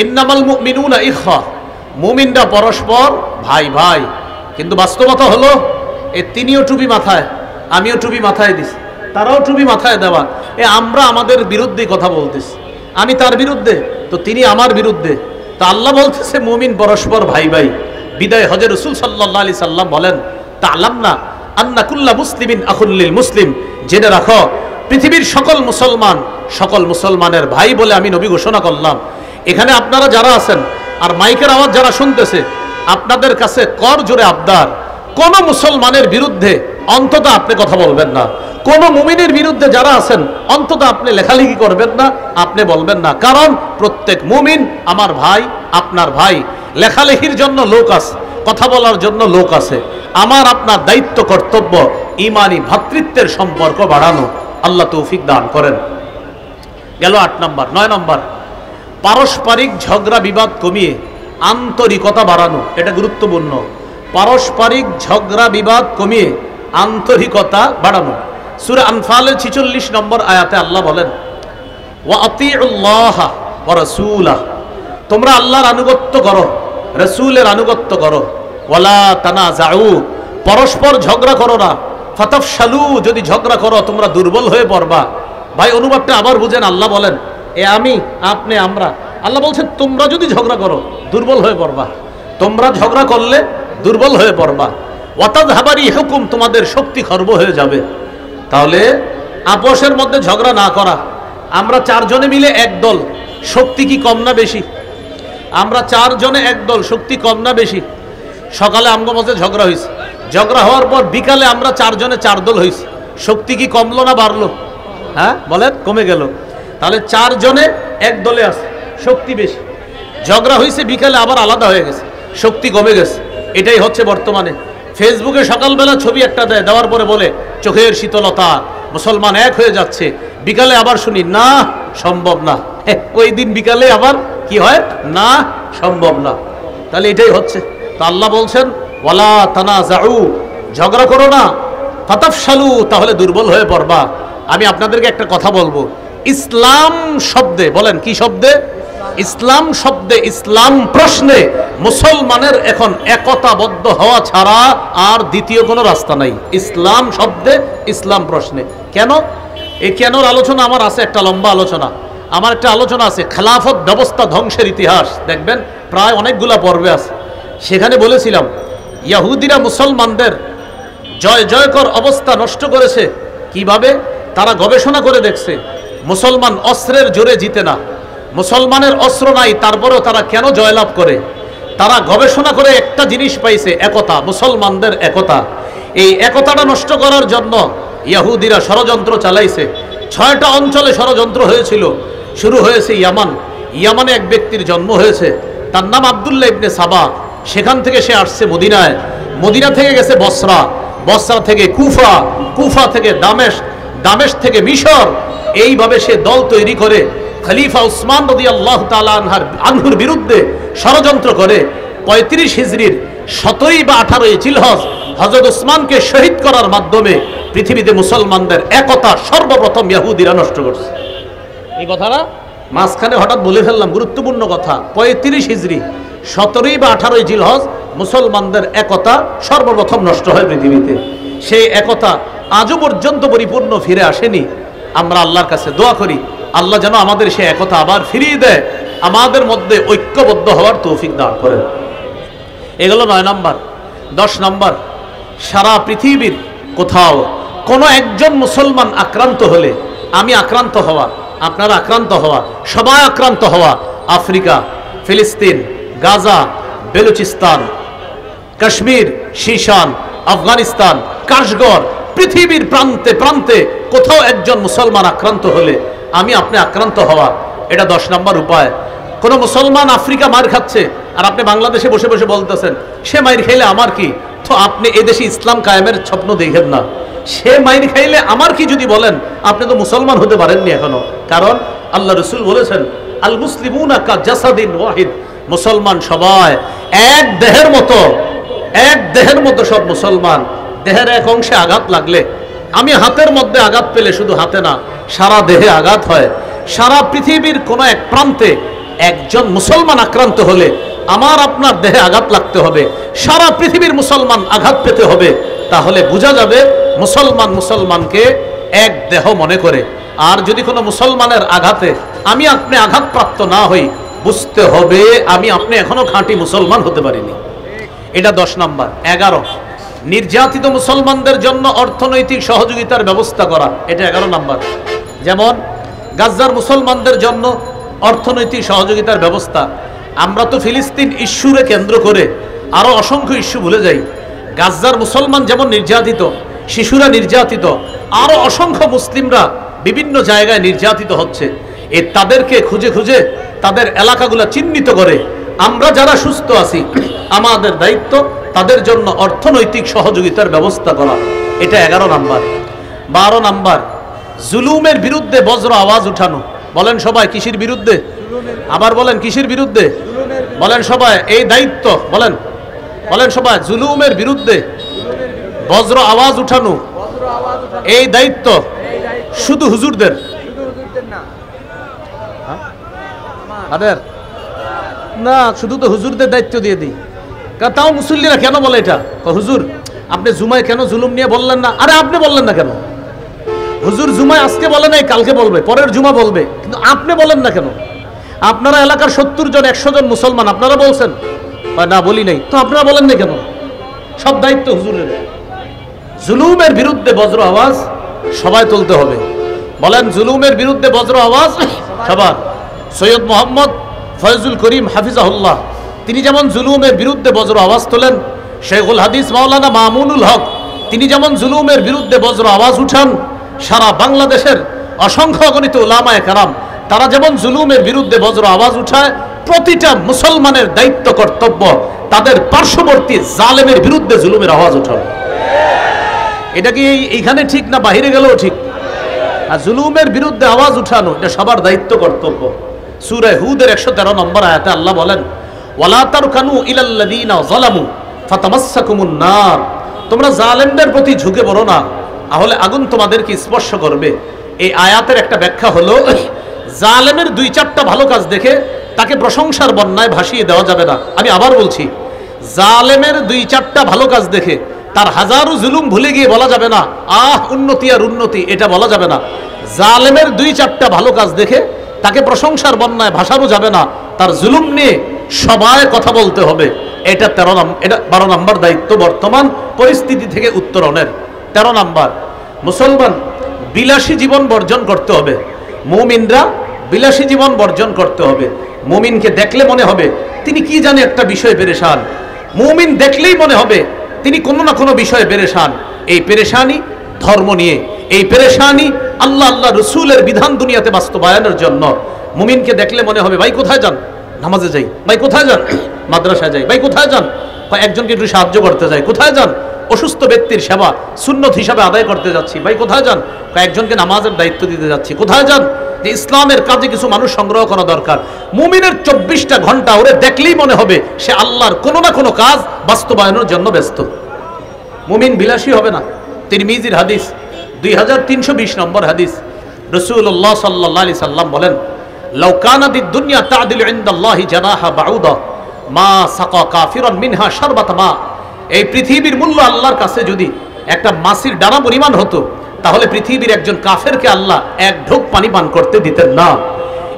ইন্নামাল মুমিনুনা ইখওয়া, মুমিনরা পরস্পর ভাই ভাই। কিন্তু বাস্তবতা হলো তিনিও টুপি মাথায়, আমিও টুপি মাথায় দিছি, তারাও টুপি মাথায় দেওয়া। আমরা আমাদের বিরুদ্ধে কথা বলতেছি, আমি তার বিরুদ্ধে, তো তিনি আমার বিরুদ্ধে। তো আল্লাহ বলতেছে মুমিন পরস্পর ভাই ভাই। বিদায় হজে রাসূল সাল্লাল্লাহু আলাইহি সাল্লাম বলেন, তা'লামনা আন্না কুল্লা মুসলিমিন আখুল লিল মুসলিম, জেনে রাখো পৃথিবীর সকল মুসলমান সকল মুসলমানের ভাই বলে আমি নবী ঘোষণা করলাম। এখানে আপনারা যারা আছেন আর মাইকের আওয়াজ যারা শুনতেছে, আপনাদের কাছে কর জোরে আবদার, কোন মুসলমানের বিরুদ্ধে অন্তত আপনি কথা বলবেন না। কোন মুমিনের বিরুদ্ধে যারা আছেন অন্তত আপনি লেখালেখি করবেন না, আপনি বলবেন না। কারণ প্রত্যেক মুমিন আমার ভাই, আপনার ভাই। লেখালেখির জন্য লোক আছে, কথা বলার জন্য লোক আছে। আমার আপনার দায়িত্ব কর্তব্য ঈমানি ভ্রাতৃত্বের সম্পর্ক বাড়ানো। আল্লাহ তৌফিক দান করেন। গেল 8 নম্বর। 9 নম্বর, পারস্পরিক ঝগড়া বিবাদ কমিয়ে আন্তরিকতা বাড়ানো। এটা গুরুত্বপূর্ণ। পারস্পরিক ঝগড়া বিবাদ কমিয়ে আন্তরিকতা বাড়ানো। সূরা আনফালের 46 নম্বর আয়াতে আল্লাহ বলেন, ওয়া আতিউল্লাহ ওয়া রাসূলাহ, তোমরা আল্লাহর আনুগত্য করো, রাসূলের আনুগত্য করো। ওয়ালা তানাজাউ, পরস্পর ঝগড়া করো না। ফাতাফশালু, যদি ঝগড়া করো তোমরা দুর্বল হয়ে পড়বা। ভাই অনুবাদটা আবার বুঝেন। আল্লাহ বলেন আমি, আপনি, আমরা। আল্লাহ বলছেন তোমরা যদি ঝগড়া করো দুর্বল হয়ে পড়বা, তোমরা ঝগড়া করলে দুর্বল হয়ে পড়বা। ওয়াতাযহাবারি হুকুম, তোমাদের শক্তি খর্ব হয়ে যাবে। তাহলে আপোষের মধ্যে ঝগড়া না করা। আমরা 4 জনে মিলে এক দল, শক্তি কি কম না বেশি? আমরা 4 জনে এক দল, শক্তি কম না বেশি? সকালে আমগো মধ্যে ঝগড়া হয়েছে, ঝগড়া হওয়ার পর বিকালে আমরা 4 জনে 4 দল হয়েছে, শক্তি কি কমলো না বাড়লো? হ্যাঁ বলেন, কমে গেল। তাহলে 4 জনে এক দলে আছে, শক্তি বেশি। ঝগড়া হয়েছে, বিকালে আবার আলাদা হয়ে গেছে, শক্তি কমে গেছে। এটাই হচ্ছে বর্তমানে। ফেসবুকে সকালবেলা ছবি একটা দেয়, দেওয়ার পরে বলে চোখের শীতলতা, মুসলমান এক হয়ে যাচ্ছে। বিকালে আবার শুনি না, সম্ভব না। ওই দিন বিকালে আবার কি হয়, না, সম্ভব না। তাহলে এটাই হচ্ছে। তো আল্লাহ বলছেন ওয়ালা তানাজাউ, ঝগড়া করো না। ফাতাফশালু, তাহলে দুর্বল হয়ে পড়বা। আমি আপনাদেরকে একটা কথা বলবো। ইসলাম শব্দে, বলেন কি শব্দে? ইসলাম শব্দে, ইসলাম প্রশ্নে মুসলমানের এখন একতাবদ্ধ হওয়া ছাড়া আর দ্বিতীয় কোনো রাস্তা নাই। ইসলাম শব্দে, ইসলাম প্রশ্নে। কেন? এই কেনর আলোচনা আমার আছে, একটা লম্বা আলোচনা। আমার একটা আলোচনা আছে খেলাফত ব্যবস্থা ধ্বংসের ইতিহাস, দেখবেন প্রায় অনেকগুলা পর্বে আছে। সেখানে বলেছিলাম ইহুদিরা মুসলমানদের জয় জয়কর অবস্থা নষ্ট করেছে কিভাবে। তারা গবেষণা করে দেখছে মুসলমান অস্ত্রের জোরে জিতে না, মুসলমানের অস্ত্র নাই, তারপরেও তারা কেন জয়লাভ করে। তারা গবেষণা করে একটা জিনিস পাইছে, একতা, মুসলমানদের একতা। এই একতাটা নষ্ট করার জন্য ইহুদিরা ষড়যন্ত্র চালাইছে। 6টা অঞ্চলে ষড়যন্ত্র হয়েছিল। শুরু হয়েছে ইয়ামান। ইয়ামানে এক ব্যক্তির জন্ম হয়েছে, তার নাম আব্দুল্লাহ ইবনে সাবা। সেখান থেকে সে আসছে মদিনায়, মদিনা থেকে গেছে বসরা, বসরা থেকে কুফা, কুফা থেকে দামেস্ক, দামেস্ক থেকে মিশর। এইভাবে সে দল তৈরি করে খলিফা উসমান রাদিয়াল্লাহু তাআলা আনহুর বিরুদ্ধে ষড়যন্ত্র করে 35 হিজরির 17 বা 18 জিলহজ হযরত উসমানকে শহীদ করার মাধ্যমে পৃথিবীতে মুসলমানদের একতা সর্বপ্রথম ইহুদিরা নষ্ট করছে। এই কথাটা মাঝখানে হঠাৎ বলে ফেললাম, গুরুত্বপূর্ণ কথা। 35 হিজরি 17 বা 18 জিলহজ মুসলমানদের একতা সর্বপ্রথম নষ্ট হয় পৃথিবীতে। সেই একতা আজও পর্যন্ত পরিপূর্ণ ফিরে আসেনি। আমরা আল্লাহর কাছে দোয়া করি আল্লাহ যেন আমাদের সেই একতা আবার ফিরিয়ে দেয়, আমাদের মধ্যে ঐক্যবদ্ধ হওয়ার তৌফিক দান করেন। এগুলো 9 নম্বর। 10 নম্বর, সারা পৃথিবীর কোথাও কোনো একজন মুসলমান আক্রান্ত হলে, আমি আক্রান্ত হওয়া, আপনারা আক্রান্ত হওয়া, সবাই আক্রান্ত হওয়া, আফ্রিকা, ফিলিস্তিন, গাজা, বেলুচিস্তান, কাশ্মীর, শীশান, আফগানিস্তান, কাশগড়, পৃথিবীর প্রান্তে প্রান্তে কোথাও একজন মুসলমান আক্রান্ত হলে আমি আপনি আক্রান্ত হওয়া, এটা 10 নম্বর উপায়। কোন মুসলমান আফ্রিকা মার খাচ্ছে আর আপনি বাংলাদেশে বসে বসে বলতেছেন সে মাইর খাইলে আমার কি, তো আপনি এদেশে ইসলাম কায়েমের স্বপ্ন দেখেন না। সে মাইর খাইলে আমার কি যদি বলেন, আপনি তো মুসলমান হতে পারেননি এখনো। কারণ আল্লাহ রাসূল বলেছেন আল মুসলিমুনা কা জাসাদিন ওয়াহিদ, মুসলমান সবাই এক দেহের মতো, এক দেহের মতো সব মুসলমান। দেহের এক অংশে আঘাত লাগলে, আমি হাতের মধ্যে আঘাত পেলে শুধু হাতে না সারা দেহে আঘাত হয়। সারা পৃথিবীর কোনো এক প্রান্তে একজন মুসলমান আক্রান্ত হলে আমার আপনার দেহে আঘাত লাগতে হবে, সারা পৃথিবীর মুসলমান আঘাত পেতে হবে, তাহলে বোঝা যাবে মুসলমান মুসলমানকে এক দেহ মনে করে। আর যদি কোনো মুসলমানের আঘাতে আমি আপনি আঘাতপ্রাপ্ত না হই, বুঝতে হবে আমি আপনি এখনো খাঁটি মুসলমান হতে পারিনি। এটা 10 নাম্বার। 11, নির্যাতিত মুসলমানদের জন্য অর্থনৈতিক সহযোগিতার ব্যবস্থা করা, এটা 11 নাম্বার। যেমন গাজার মুসলমানদের জন্য অর্থনৈতিক সহযোগিতার ব্যবস্থা। আমরা তো ফিলিস্তিন ইস্যুরে কেন্দ্র করে আরো অসংখ্য ইস্যু ভুলে যাই। গাজার মুসলমান যেমন নির্যাতিত, শিশুরা নির্যাতিত, আরো অসংখ্য মুসলিমরা বিভিন্ন জায়গায় নির্যাতিত হচ্ছে। তাদেরকে খুঁজে খুঁজে তাদের এলাকাগুলো চিহ্নিত করে আমরা যারা সুস্থ আছি আমাদের দায়িত্ব তাদের জন্য অর্থনৈতিক সহযোগিতার ব্যবস্থা করা, এটা 11 নাম্বার। 12 নাম্বার, জুলুমের বিরুদ্ধে বজ্র আওয়াজ উঠানো। বলেন সবাই কিসের বিরুদ্ধে? আবার বলেন কিসের বিরুদ্ধে? বলেন সবাই এই দায়িত্ব, বলেন বলেন সবাই, জুলুমের বিরুদ্ধে বজ্র আওয়াজ উঠানো এই দায়িত্ব শুধু হুজুরদের না, শুধু তো হুজুরদের দায়িত্ব দিয়ে দিই। তাও মুসল্লিরা কেন বলে এটা, হুজুর আপনি জুমায় কেন জুলুম নিয়ে বললেন না? আরে আপনি বললেন না কেন? হুজুর জুমায় আজকে বলে নাই, কালকে বলবে, পরের জুমা বলবে, কিন্তু আপনি বলেন না কেন? আপনারা এলাকার 70 জন 100 জন মুসলমান, আপনারা বলছেন না? বলি নাই তো আপনারা বলেন না কেন? সব দায়িত্ব হুজুরের। জুলুমের বিরুদ্ধে বজ্র আওয়াজ সবাই তুলতে হবে। বলেন জুলুমের বিরুদ্ধে বজ্র আওয়াজ সবার। সৈয়দ মোহাম্মদ ফয়জুল করিম হাফিজাহুল্লাহ তিনি যেমন জুলুমের বিরুদ্ধে বজ্র আওয়াজ তোলেন, শেখুল হাদিস মাওলানা মামুনুল হক তিনি যেমন জুলুমের বিরুদ্ধে বজ্র আওয়াজ উঠান, সারা বাংলাদেশের অসংখ্য অগণিত উলামায়ে কেরাম তারা যেমন জুলুমের বিরুদ্ধে বজ্র আওয়াজ উঠায়, প্রতিটা মুসলমানের দায়িত্ব কর্তব্য তাদের পার্শ্ববর্তী জালেমের বিরুদ্ধে জুলুমের আওয়াজ উঠানো। এটা কি এইখানে ঠিক না বাহিরে গেলেও ঠিক? আর জুলুমের বিরুদ্ধে আওয়াজ উঠানো এটা সবার দায়িত্ব কর্তব্য। সূরা হুদের 113 নম্বর আয়াতে আল্লাহ বলেন, ওয়ালা তারকানু ইলাল্লাযীনা যালামু ফাতামাসসাকুমুন নার, তোমরা জালেমদের প্রতি ঝুঁকে পড়ো না, তাহলে আগুন তোমাদেরকে স্পর্শ করবে। এই আয়াতের একটা ব্যাখ্যা হলো, জালেমের 2-4টা ভালো কাজ দেখে তাকে প্রশংসার বন্যায় ভাসিয়ে দেওয়া যাবে না। আমি আবার বলছি, জালেমের 2-4টা ভালো কাজ দেখে তার হাজারো জুলুম ভুলে গিয়ে বলা যাবে না উন্নতি আর উন্নতি, এটা বলা যাবে না। জালেমের 2-4টা ভালো কাজ দেখে তাকে প্রশংসার বন্যায় ভাসানো যাবে না, তার জুলুম নিয়ে সবাই কথা বলতে হবে। এটা 12 নম্বর দায়িত্ব বর্তমান পরিস্থিতি থেকে উত্তরণের। 13 নম্বর, মুসলমান বিলাসী জীবন বর্জন করতে হবে। মুমিনরা বিলাসী জীবন বর্জন করতে হবে। মুমিনকে দেখলে মনে হবে তিনি কি জানে একটা বিষয়ে পেরেশান। মুমিন দেখলেই মনে হবে তিনি কোনো না কোনো বিষয়ে পেরেশান। এই পেরেশানি ধর্ম নিয়ে, এই পেরেশানি আল্লাহ আল্লাহ রসুলের বিধান দুনিয়াতে বাস্তবায়নের জন্য। মুমিনকে দেখলে মনে হবে ভাই কোথায় যান? নামাজে যাই। ভাই কোথায় যান? মাদ্রাসায় যাই। ভাই কোথায় যান? একজনকে একটু সাহায্য করতে যাই। কোথায় যান? অসুস্থ ব্যক্তির সেবা সুন্নত হিসাবে আদায় করতে যাচ্ছি। ভাই কোথায় যান? একজনকে নামাজের দায়িত্ব দিতে যাচ্ছি। কোথায় যান? যে ইসলামের কাজে কিছু মানুষ সংগ্রহ করা দরকার। মুমিনের 24টা ঘন্টা ওরে দেখলেই মনে হবে সে আল্লাহর কোনো না কোনো কাজ বাস্তবায়নের জন্য ব্যস্ত। মুমিন বিলাসী হবে না। তিরমিজির হাদিস 2320 নম্বর হাদিস, রাসূলুল্লাহ সাল্লাল্লাহু আলাইহি সাল্লাম বলেন, লাউ কানাতিদ দুনিয়া তা'দিলু ইনদাল্লাহি জানাহা বাউদা মা সাকা কাফিরান মিনহা শারবাতা মা। এই পৃথিবীর মূল্য আল্লাহর কাছে যদি একটা মাছির ডানা পরিমাণ হতো, তাহলে পৃথিবীর একজন কাফেরকে আল্লাহ এক ঢোক পানি পান করতে দিতেন না।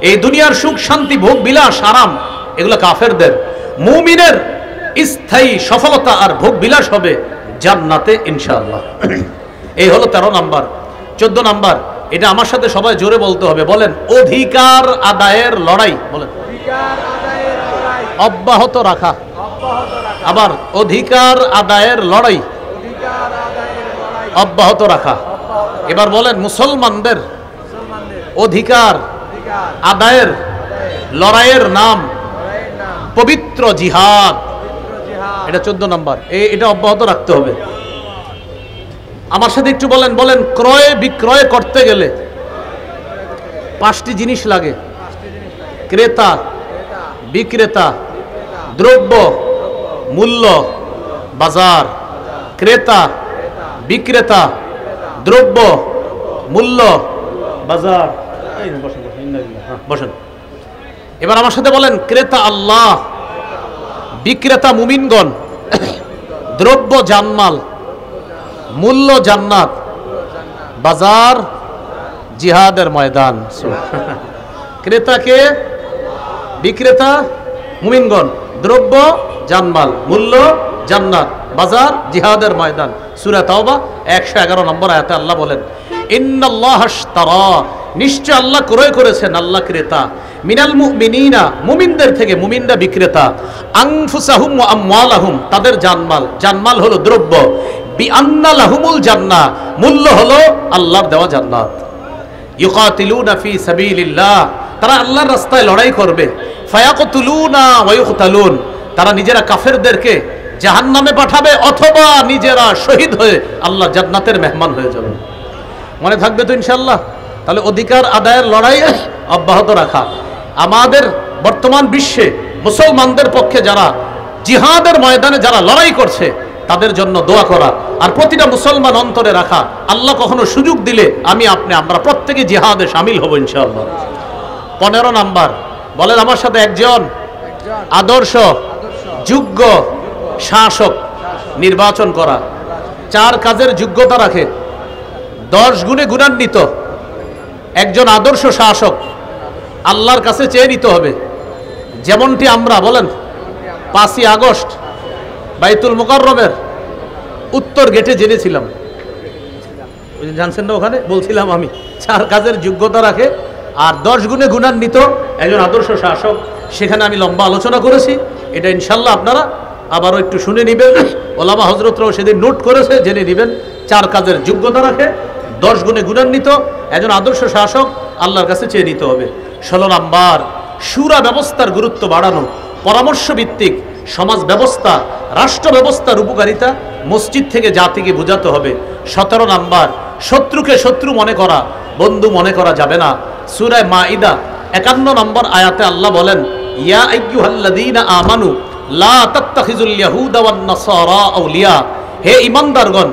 এই দুনিয়ার সুখ শান্তি ভোগ বিলাস আরাম এগুলো কাফেরদের। মুমিনের স্থায়ী সফলতা আর ভোগ বিলাস হবে জান্নাতে ইনশাআল্লাহ। এই হলো 13 নাম্বার। 14 নাম্বার, এটা আমার সাথে সবাই জোরে বলতে হবে। বলেন অধিকার আদায়ের লড়াই। বলেন অব্যাহত রাখা। আবার অধিকার আদায়ের লড়াই অব্যাহত রাখা। এবার বলেন মুসলমানদের অধিকার আদায়ের লড়াইয়ের নাম পবিত্র জিহাদ। এটা 14 নাম্বার। এটা অব্যাহত রাখতে হবে। আমার সাথে একটু বলেন, বলেন ক্রয় বিক্রয় করতে গেলে 5টি জিনিস লাগে। ক্রেতা, বিক্রেতা, দ্রব্য, মূল্য, বাজার। ক্রেতা, বিক্রেতা, দ্রব্য, মূল্য, বাজার। বসেন। এবার আমার সাথে বলেন, ক্রেতা আল্লাহ, বিক্রেতা মুমিনগণ, দ্রব্য জানমাল, মূল্য জান্নাত, বাজার জিহাদের ময়দান। ক্রেতাকে, বিক্রেতা মুমিনগণ, দ্রব্য জানমাল, মূল্য জান্নাত, বাজার জিহাদের ময়দান। সূরা তাওবা 111 নম্বর আয়াতে আল্লাহ বলেন, ইন্নাল্লাহা আশতারা, নিশ্চয় আল্লাহ ক্রয় করেছেন, আল্লাহ ক্রেতা, মিনাল মুমিনিনা, মুমিনদের থেকে, মুমিনরা বিক্রেতা, আনফুসাহুম ওয়া আমওয়ালাহুম, তাদের জানমাল, জানমাল হলো দ্রব্য, বিআন্না লাহুমুল জান্নাহ, মূল্য হলো আল্লাহর দেওয়া জান্নাত। ইউকাতিলুনা ফি সাবিলিল্লাহ, তারা আল্লাহর রাস্তায় লড়াই করবে, ফায়াকতুলুনা ওয়া ইউকতালুন, তারা নিজেরা কাফেরদেরকে জাহান্নামে পাঠাবে অথবা নিজেরা শহীদ হয়ে আল্লাহ জান্নাতের মেহমান হয়ে যাবে। মনে থাকবে তো ইনশাআল্লাহ? তাহলে অধিকার আদায়ের লড়াই অব্যাহত রাখা, আমাদের বর্তমান বিশ্বে মুসলমানদের পক্ষে যারা জিহাদের ময়দানে যারা লড়াই করছে তাদের জন্য দোয়া করা, আর প্রতিটা মুসলমান অন্তরে রাখা, আল্লাহ কখনো সুযোগ দিলে আমি আপনি আমরা প্রত্যেকে জিহাদে শামিল হব ইনশাআল্লাহ। 15 নাম্বার, বলেন আমার সাথে, একজন আদর্শ যোগ্য শাসক নির্বাচন করা। 4 কাজের যোগ্যতা রাখে, 10 গুণে গুণান্বিত একজন আদর্শ শাসক আল্লাহর কাছে চেয়ে নিতে হবে। যেমনটি আমরা বলেন 5ই আগস্ট বাইতুল মুকাররমের উত্তর গেটে জেনেছিলাম, জানছেন না? ওখানে বলছিলাম আমি 4 কাজের যোগ্যতা রাখে আর 10 গুণে গুণান্বিত একজন আদর্শ শাসক। সেখানে আমি লম্বা আলোচনা করেছি, এটা ইনশাল্লাহ আপনারা আবারও একটু শুনে নেবেন। ওলামা হজরতরাও সেদিন নোট করেছে, জেনে নেবেন। 4 কাজের যোগ্যতা রাখে, 10 গুণে গুণান্বিত একজন আদর্শ শাসক আল্লাহর কাছে চেয়ে নিতে হবে। 16 নাম্বার, শুরা ব্যবস্থার গুরুত্ব বাড়ানো, পরামর্শ ভিত্তিক সমাজ ব্যবস্থা, রাষ্ট্র ব্যবস্থার উপকারিতা মসজিদ থেকে জাতিকে বোঝাতে হবে। 17 নাম্বার, শত্রুকে শত্রু মনে করা, বন্ধু মনে করা যাবে না। সূরা মাইদা 51 নম্বর আয়াতে আল্লাহ বলেন, ইয়া আইয়ুহাল্লাযীনা আমানু লা তাত্তাখিযুল ইয়াহুদা ওয়ান নাসারা আউলিয়া, হে ঈমানদারগণ,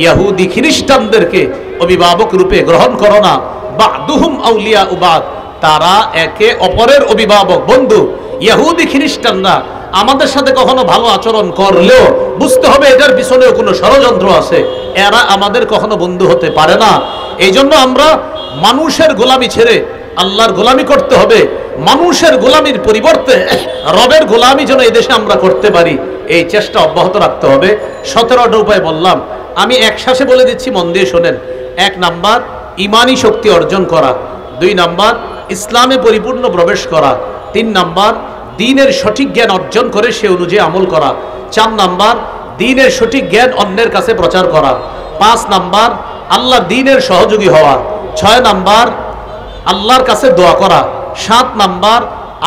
ইহুদি খ্রিস্টানদেরকে অভিভাবক রূপে গ্রহণ করো না। বা'দুহুম আউলিয়া বা'দ, তারা একে অপরের অভিভাবক, বন্ধু। ইহুদি খ্রিস্টানরা আমাদের সাথে কখনো ভালো আচরণ করলেও বুঝতে হবে এটার পিছনেও কোনো ষড়যন্ত্র আছে, এরা আমাদের কখনো বন্ধু হতে পারে না। এই জন্য আমরা মানুষের গোলামি ছেড়ে আল্লাহর গোলামি করতে হবে। মানুষের গোলামির পরিবর্তে রবের গোলামি যেন এই দেশে আমরা করতে পারি, এই চেষ্টা অব্যাহত রাখতে হবে। 17টা উপায় বললাম, আমি একসাথে বলে দিচ্ছি, মন দিয়ে শোনেন। 1 নাম্বার, ইমানি শক্তি অর্জন করা। 2 নাম্বার, ইসলামে পরিপূর্ণ প্রবেশ করা। 3 নাম্বার, দ্বীনের সঠিক জ্ঞান অর্জন করে সে অনুযায়ী আমল করা। 4 নাম্বার, দ্বীনের সঠিক জ্ঞান অন্যের কাছে প্রচার করা। 5 নাম্বার, আল্লাহর দ্বীনের সহযোগী হওয়া। 6 নাম্বার, আল্লাহর কাছে দোয়া করা। 7 নাম্বার,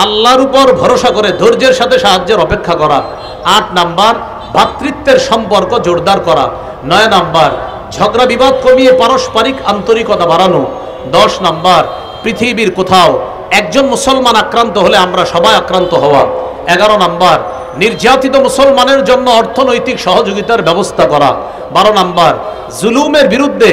আল্লাহর উপর ভরসা করে ধৈর্যের সাথে সাহায্যের অপেক্ষা করা। 8 নাম্বার, ভ্রাতৃত্বের সম্পর্ক জোরদার করা। 9 নাম্বার, ঝগড়া বিবাদ কমিয়ে পারস্পরিক আন্তরিকতা বাড়ানো। 10 নাম্বার, পৃথিবীর কোথাও একজন মুসলমান আক্রান্ত হলে আমরা সবাই আক্রান্ত হওয়া। 11 নাম্বার, নির্যাতিত মুসলমানের জন্য অর্থনৈতিক সহযোগিতার ব্যবস্থা করা। 12 নাম্বার, জুলুমের বিরুদ্ধে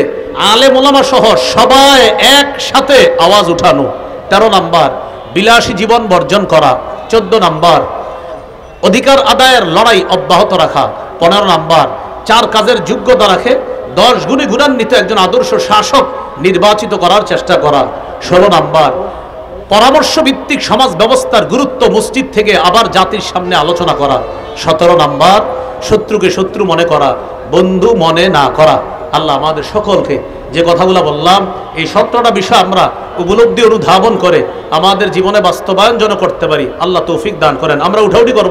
আলেম ওলামা সহ সবাই একসাথে আওয়াজ উঠানো। 13 নাম্বার, বিলাসী জীবন বর্জন করা। 14 নাম্বার, অধিকার আদায়ের লড়াই অব্যাহত রাখা। 15 নাম্বার, 4 কাজের যোগ্যতা রাখে 10 গুণে গুণান্বিত একজন আদর্শ শাসক নির্বাচিত করার চেষ্টা করা। 16 নাম্বার, পরামর্শ ভিত্তিক সমাজ ব্যবস্থার গুরুত্ব মসজিদ থেকে আবার জাতির সামনে আলোচনা করা। 17 নাম্বার, শত্রুকে শত্রু মনে করা, বন্ধু মনে না করা। আল্লাহ আমাদের সকলকে যে কথাগুলো বললাম এই 17টা বিষয় আমরা উপলব্ধি অনুধাবন করে আমাদের জীবনে বাস্তবায়ন যেন করতে পারি, আল্লাহ তৌফিক দান করেন। আমরা উঠাউঠি করব।